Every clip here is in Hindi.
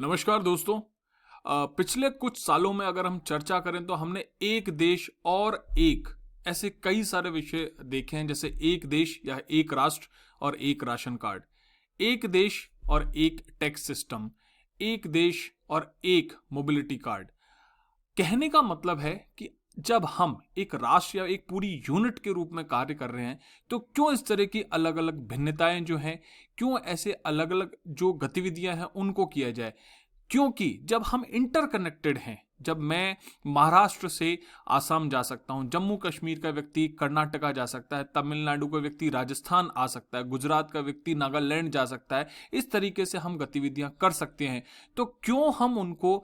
नमस्कार दोस्तों। पिछले कुछ सालों में अगर हम चर्चा करें तो हमने एक देश और एक ऐसे कई सारे विषय देखे हैं, जैसे एक देश या एक राष्ट्र और एक राशन कार्ड, एक देश और एक टैक्स सिस्टम, एक देश और एक मोबिलिटी कार्ड। कहने का मतलब है कि जब हम एक राष्ट्र या एक पूरी यूनिट के रूप में कार्य कर रहे हैं तो क्यों इस तरह की अलग अलग भिन्नताएं जो हैं, क्यों ऐसे अलग अलग जो गतिविधियां हैं उनको किया जाए। क्योंकि जब हम इंटरकनेक्टेड हैं, जब मैं महाराष्ट्र से आसाम जा सकता हूं, जम्मू कश्मीर का व्यक्ति कर्नाटका जा सकता है, तमिलनाडु का व्यक्ति राजस्थान आ सकता है, गुजरात का व्यक्ति नागालैंड जा सकता है, इस तरीके से हम गतिविधियां कर सकते हैं। तो क्यों हम उनको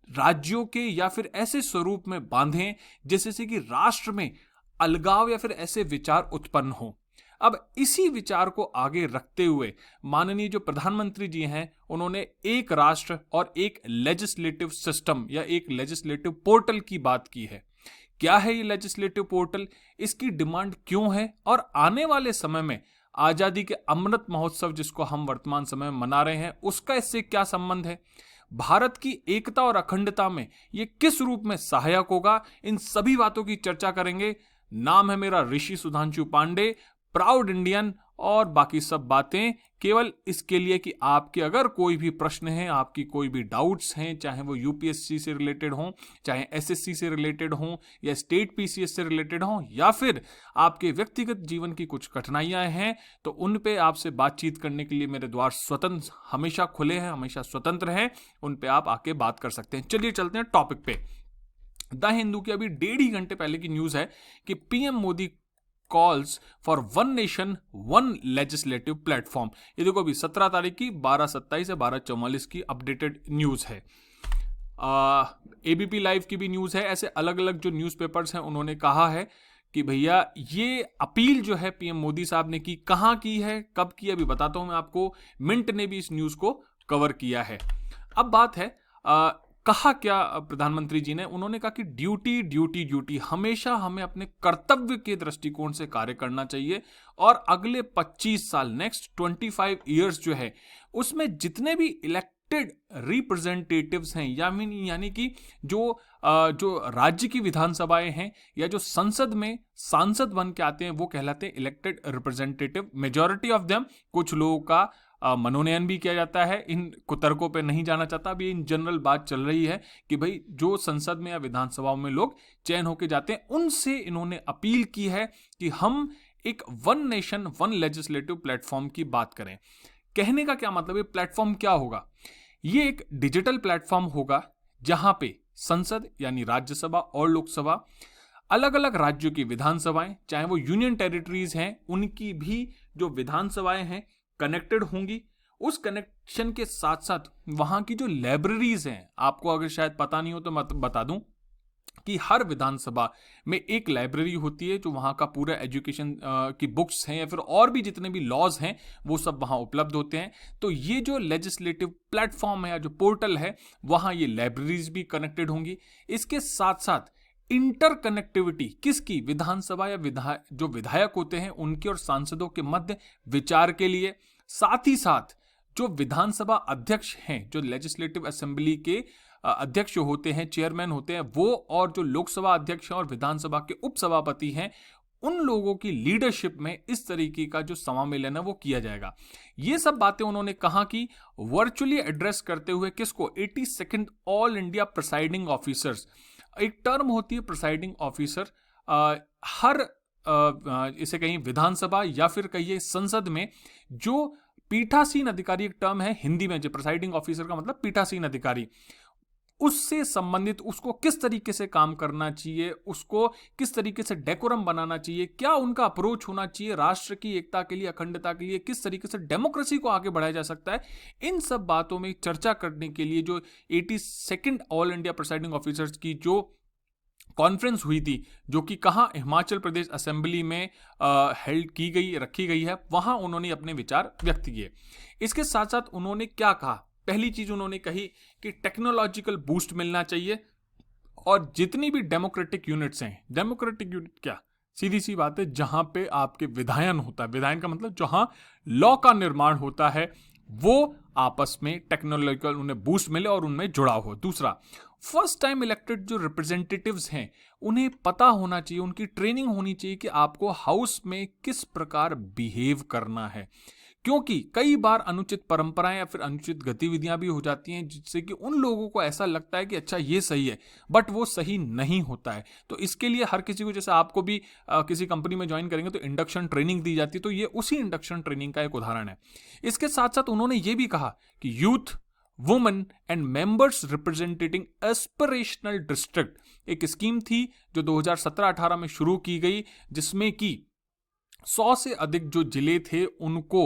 राज्यों के या फिर ऐसे स्वरूप में बांधें जैसे से कि राष्ट्र में अलगाव या फिर ऐसे विचार उत्पन्न हो। अब इसी विचार को आगे रखते हुए माननीय जो प्रधानमंत्री जी हैं, उन्होंने एक राष्ट्र और एक लेजिस्लेटिव सिस्टम या एक लेजिस्लेटिव पोर्टल की बात की है। क्या है ये लेजिस्लेटिव पोर्टल, इसकी डिमांड क्यों है और आने वाले समय में आजादी के अमृत महोत्सव जिसको हम वर्तमान समय में मना रहे हैं उसका इससे क्या संबंध है, भारत की एकता और अखंडता में ये किस रूप में सहायक होगा, इन सभी बातों की चर्चा करेंगे। नाम है मेरा ऋषि सुधांशु पांडे, प्राउड इंडियन, और बाकी सब बातें केवल इसके लिए कि आपके अगर कोई भी प्रश्न है, आपकी कोई भी डाउट्स हैं, चाहे वो यूपीएससी से रिलेटेड हों, चाहे एसएससी से रिलेटेड हों, या स्टेट पीसीएस से रिलेटेड हों, या फिर आपके व्यक्तिगत जीवन की कुछ कठिनाइयां हैं, तो उन पे आपसे बातचीत करने के लिए मेरे द्वार स्वतंत्र हमेशा खुले हैं, हमेशा स्वतंत्र हैं, उन पे आप आके बात कर सकते हैं। चलिए चलते हैं टॉपिक पे। द हिंदू की अभी 1.5 घंटे पहले की न्यूज है कि PM Modi calls for one nation one legislative platform. ये देखो अभी 17 तारीख की 12:27 या 12:44 की अपडेटेड न्यूज है। एबीपी लाइव की भी न्यूज है। ऐसे अलग अलग जो न्यूज़पेपर्स हैं उन्होंने कहा है कि भैया ये अपील जो है पीएम मोदी साहब ने की, कहाँ की है, कब की, अभी बताता हूं मैं आपको। मिंट ने भी इस न्यूज को कवर किया है। अब बात है कहा क्या प्रधानमंत्री जी ने, उन्होंने कहा कि ड्यूटी ड्यूटी ड्यूटी, हमेशा हमें अपने कर्तव्य के दृष्टिकोण से कार्य करना चाहिए और अगले 25 साल, नेक्स्ट 25 ईयर्स जो है उसमें जितने भी इलेक्टेड रिप्रेजेंटेटिव्स हैं, यानी कि जो राज्य की विधानसभाएं हैं या जो संसद में सांसद बन के आते हैं वो कहलाते हैं elected representative. Majority of them, कुछ लोगों का मनोनयन भी किया जाता है। इन कुतर्कों पे नहीं जाना चाहता, अभी इन जनरल बात चल रही है कि भाई जो संसद में या विधानसभाओं में लोग चयन होके जाते हैं उनसे इन्होंने अपील की है कि हम एक one nation one legislative platform की बात करें। कहने का क्या मतलब है, प्लेटफॉर्म क्या होगा? ये एक डिजिटल प्लेटफॉर्म होगा जहां पे संसद यानी राज्यसभा और लोकसभा, अलग अलग राज्यों की विधानसभाएं, चाहे वो यूनियन टेरिटरीज हैं, उनकी भी जो विधानसभाएं हैं कनेक्टेड होंगी। उस कनेक्शन के साथ साथ वहां की जो लाइब्रेरीज हैं, आपको अगर शायद पता नहीं हो तो मैं बता दूं कि हर विधानसभा में एक लाइब्रेरी होती है जो वहां का पूरा एजुकेशन की बुक्स हैं या फिर और भी जितने भी लॉज हैं वो सब वहां उपलब्ध होते हैं। तो ये जो लेजिस्लेटिव प्लेटफॉर्म है या जो पोर्टल है, वहां ये लाइब्रेरीज भी कनेक्टेड होंगी। इसके साथ साथ इंटरकनेक्टिविटी किसकी, विधानसभा या जो विधायक होते हैं उनके और सांसदों के मध्य विचार के लिए, साथ ही साथ जो विधानसभा अध्यक्ष हैं, जो लेजिस्लेटिव असेंबली के अध्यक्ष होते हैं, चेयरमैन होते हैं वो, और जो लोकसभा अध्यक्ष हैं और विधानसभा के उपसभापति हैं, उन लोगों की लीडरशिप में इस तरीके का जो सम्मेलन है वो किया जाएगा। ये सब बातें उन्होंने कहा कि वर्चुअली एड्रेस करते हुए किसको, 82nd all India presiding officers. एक टर्म होती है प्रिसाइडिंग ऑफिसर, हर इसे कहीं विधानसभा या फिर कहिए संसद में जो पीठासीन अधिकारी, एक टर्म है हिंदी में, जो प्रिसाइडिंग ऑफिसर का मतलब पीठासीन अधिकारी, उससे संबंधित उसको किस तरीके से काम करना चाहिए, उसको किस तरीके से डेकोरम बनाना चाहिए, क्या उनका अप्रोच होना चाहिए राष्ट्र की एकता के लिए, अखंडता के लिए, किस तरीके से डेमोक्रेसी को आगे बढ़ाया जा सकता है, इन सब बातों में चर्चा करने के लिए जो 82nd all India presiding officers की जो कॉन्फ्रेंस हुई थी, जो कि कहाँ, हिमाचल प्रदेश असेंबली में हेल्ड की गई, रखी गई है, वहां उन्होंने अपने विचार व्यक्त किए। इसके साथ साथ उन्होंने क्या कहा, पहली चीज उन्होंने कही कि टेक्नोलॉजिकल बूस्ट मिलना चाहिए और जितनी भी डेमोक्रेटिक यूनिट्स हैं, डेमोक्रेटिक यूनिट क्या, सीधी सी बात है, जहां पे आपके विधायन होता है, विधायन का मतलब जहां लॉ का निर्माण होता है, वो आपस में टेक्नोलॉजिकल उन्हें बूस्ट मिले और उनमें जुड़ाव हो। दूसरा, फर्स्ट टाइम इलेक्टेड जो रिप्रेजेंटेटिव्स हैं उन्हें पता होना चाहिए, उनकी ट्रेनिंग होनी चाहिए कि आपको हाउस में किस प्रकार बिहेव करना है, क्योंकि कई बार अनुचित परंपराएं या फिर अनुचित गतिविधियां भी हो जाती हैं जिससे कि उन लोगों को ऐसा लगता है कि अच्छा ये सही है, बट वो सही नहीं होता है। तो इसके लिए हर किसी को, जैसे आपको भी किसी कंपनी में ज्वाइन करेंगे तो इंडक्शन ट्रेनिंग दी जाती है, तो ये उसी इंडक्शन ट्रेनिंग का एक उदाहरण है। इसके साथ साथ उन्होंने ये भी कहा कि youth, women and members representing aspirational district एक स्कीम थी जो 2017-18 में शुरू की गई, जिसमें कि 100 से अधिक जो जिले थे उनको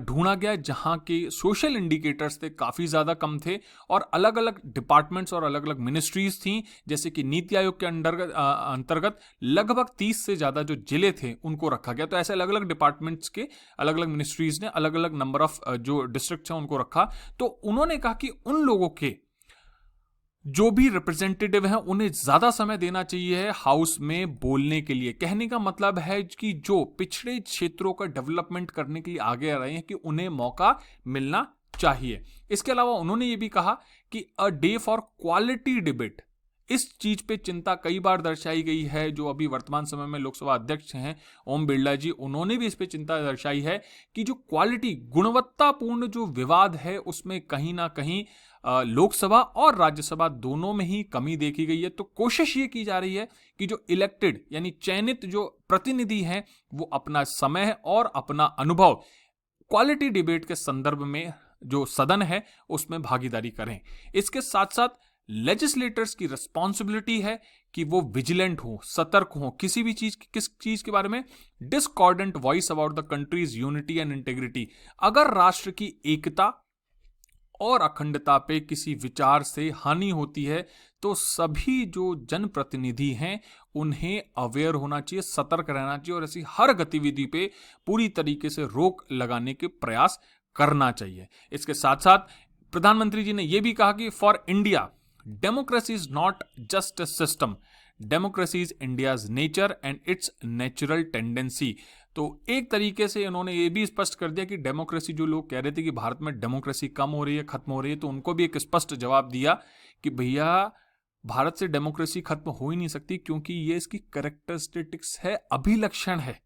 ढूंढा गया जहां के सोशल इंडिकेटर्स थे काफ़ी ज़्यादा कम थे, और अलग अलग डिपार्टमेंट्स और अलग अलग मिनिस्ट्रीज थी, जैसे कि नीति आयोग के अंतर्गत लगभग 30 से ज़्यादा जो जिले थे उनको रखा गया। तो ऐसे अलग अलग डिपार्टमेंट्स के अलग अलग मिनिस्ट्रीज ने अलग अलग नंबर ऑफ जो डिस्ट्रिक्ट्स हैं उनको रखा। तो उन्होंने कहा कि उन लोगों के जो भी रिप्रेजेंटेटिव हैं उन्हें ज्यादा समय देना चाहिए हाउस में बोलने के लिए। कहने का मतलब है कि जो पिछड़े क्षेत्रों का डेवलपमेंट करने के लिए आगे आ रहे हैं कि उन्हें मौका मिलना चाहिए। इसके अलावा उन्होंने ये भी कहा कि a day for quality debate, इस चीज पे चिंता कई बार दर्शाई गई है। जो अभी वर्तमान समय में लोकसभा अध्यक्ष हैं ओम बिरला जी, उन्होंने भी इस पे चिंता दर्शाई है कि जो क्वालिटी, गुणवत्तापूर्ण जो विवाद है उसमें कहीं ना कहीं लोकसभा और राज्यसभा दोनों में ही कमी देखी गई है। तो कोशिश ये की जा रही है कि जो इलेक्टेड यानी चयनित जो प्रतिनिधि हैं वो अपना समय और अपना अनुभव क्वालिटी डिबेट के संदर्भ में जो सदन है उसमें भागीदारी करें। इसके साथ साथ लेजिस्लेटर्स की रिस्पॉन्सिबिलिटी है कि वो विजिलेंट हो, सतर्क हो, किसी भी चीज, किस चीज के बारे में, discordant voice about the countries unity and integrity. अगर राष्ट्र की एकता और अखंडता पे किसी विचार से हानि होती है तो सभी जो जनप्रतिनिधि हैं उन्हें अवेयर होना चाहिए, सतर्क रहना चाहिए और ऐसी हर गतिविधि पे पूरी तरीके से रोक लगाने के प्रयास करना चाहिए। इसके साथ साथ प्रधानमंत्री जी ने यह भी कहा कि for India democracy is not just a system, democracy is India's nature and it's natural tendency. तो एक तरीके से इन्होंने ये भी स्पष्ट कर दिया कि डेमोक्रेसी, जो लोग कह रहे थे कि भारत में डेमोक्रेसी कम हो रही है, खत्म हो रही है, तो उनको भी एक स्पष्ट जवाब दिया कि भैया भारत से डेमोक्रेसी खत्म हो ही नहीं सकती, क्योंकि ये इसकी कैरेक्टरिस्टिक्स है, अभिलक्षण है,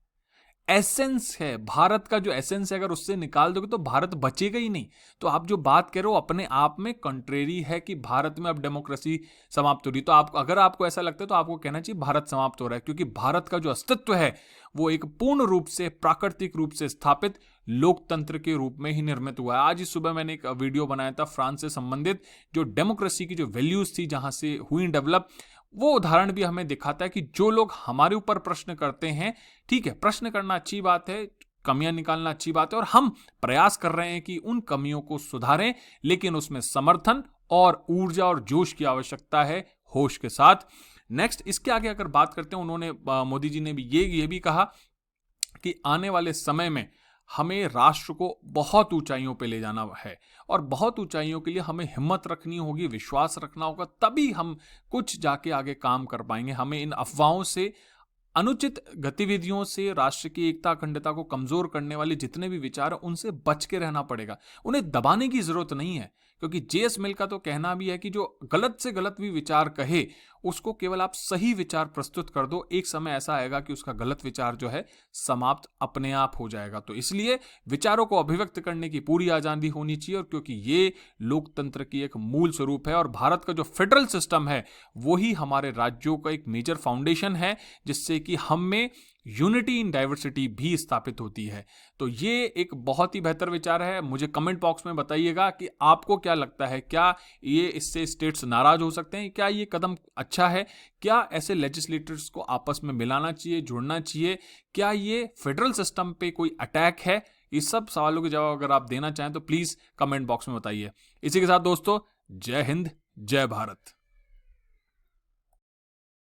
एसेंस है। भारत का जो एसेंस है अगर उससे निकाल दोगे तो भारत बचेगा ही नहीं। तो आप जो बात कह रहे हो अपने आप में कंट्रेरी है कि भारत में अब डेमोक्रेसी समाप्त हो रही। तो आप, अगर आपको ऐसा लगता है तो आपको कहना चाहिए भारत समाप्त हो रहा है, क्योंकि भारत का जो अस्तित्व है वो एक पूर्ण रूप से प्राकृतिक रूप से स्थापित लोकतंत्र के रूप में ही निर्मित हुआ है। आज ही सुबह मैंने एक वीडियो बनाया था फ्रांस से संबंधित, जो डेमोक्रेसी की जो वैल्यूज थी जहां से हुई डेवलप, वो उदाहरण भी हमें दिखाता है कि जो लोग हमारे ऊपर प्रश्न करते हैं, ठीक है, प्रश्न करना अच्छी बात है, कमियां निकालना अच्छी बात है, और हम प्रयास कर रहे हैं कि उन कमियों को सुधारें, लेकिन उसमें समर्थन और ऊर्जा और जोश की आवश्यकता है, होश के साथ। नेक्स्ट, इसके आगे अगर बात करते हैं, उन्होंने मोदी जी ने भी ये भी कहा कि आने वाले समय में हमें राष्ट्र को बहुत ऊंचाइयों पे ले जाना है, और बहुत ऊंचाइयों के लिए हमें हिम्मत रखनी होगी, विश्वास रखना होगा, तभी हम कुछ जाके आगे काम कर पाएंगे। हमें इन अफवाहों से, अनुचित गतिविधियों से, राष्ट्र की एकता अखंडता को कमजोर करने वाले जितने भी विचार हैं उनसे बच के रहना पड़ेगा। उन्हें दबाने की जरूरत नहीं है, क्योंकि जेएस मिल का तो कहना भी है कि जो गलत से गलत भी विचार कहे उसको केवल आप सही विचार प्रस्तुत कर दो, एक समय ऐसा आएगा कि उसका गलत विचार जो है समाप्त अपने आप हो जाएगा। तो इसलिए विचारों को अभिव्यक्त करने की पूरी आजादी होनी चाहिए, और क्योंकि ये लोकतंत्र की एक मूल स्वरूप है, और भारत का जो फेडरल सिस्टम है वही हमारे राज्यों का एक मेजर फाउंडेशन है, जिससे कि हम में यूनिटी इन डाइवर्सिटी भी स्थापित होती है। तो ये एक बहुत ही बेहतर विचार है। मुझे कमेंट बॉक्स में बताइएगा कि आपको क्या लगता है, क्या ये इससे स्टेट्स नाराज हो सकते हैं, क्या ये कदम अच्छा है, क्या ऐसे लेजिस्लेटर्स को आपस में मिलाना चाहिए, जुड़ना चाहिए, क्या ये फेडरल सिस्टम पे कोई अटैक है? इस सब सवालों के जवाब अगर आप देना चाहें तो प्लीज कमेंट बॉक्स में बताइए। इसी के साथ दोस्तों, जय हिंद, जय भारत।